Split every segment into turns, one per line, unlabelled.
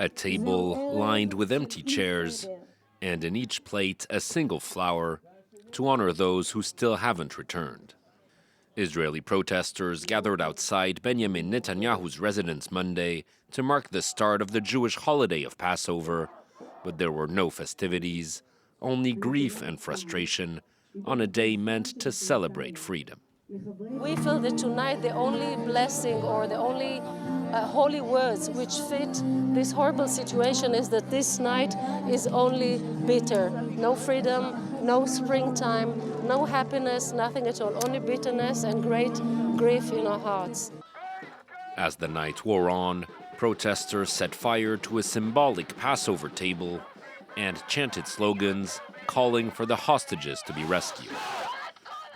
A table lined with empty chairs, and in each plate a single flower to honor those who still haven't returned. Israeli protesters gathered outside Benjamin Netanyahu's residence Monday to mark the start of the Jewish holiday of Passover, but there were no festivities, only grief and frustration on a day meant to celebrate freedom.
We feel that tonight the only blessing or the only holy words which fit this horrible situation is that this night is only bitter. No freedom, no springtime, no happiness, nothing at all, only bitterness and great grief in our hearts.
As the night wore on, protesters set fire to a symbolic Passover table and chanted slogans calling for the hostages to be rescued.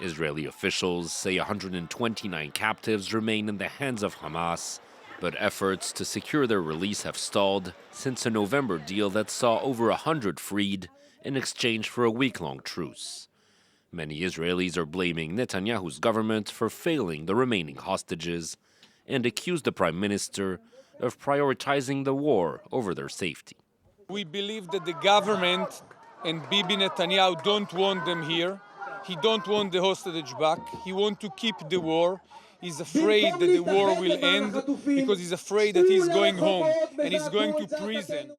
Israeli officials say 129 captives remain in the hands of Hamas, but efforts to secure their release have stalled since a November deal that saw over 100 freed in exchange for a week-long truce. Many Israelis are blaming Netanyahu's government for failing the remaining hostages and accuse the Prime Minister of prioritizing the war over their safety.
We believe that the government and Bibi Netanyahu don't want them here. He don't want the hostage back. He wants to keep the war. He's afraid that the war will end because he's afraid that he's going home and he's going to prison.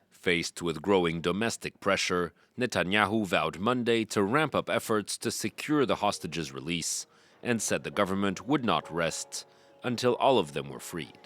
Faced with growing domestic pressure, Netanyahu vowed Monday to ramp up efforts to secure the hostages' release and said the government would not rest until all of them were freed.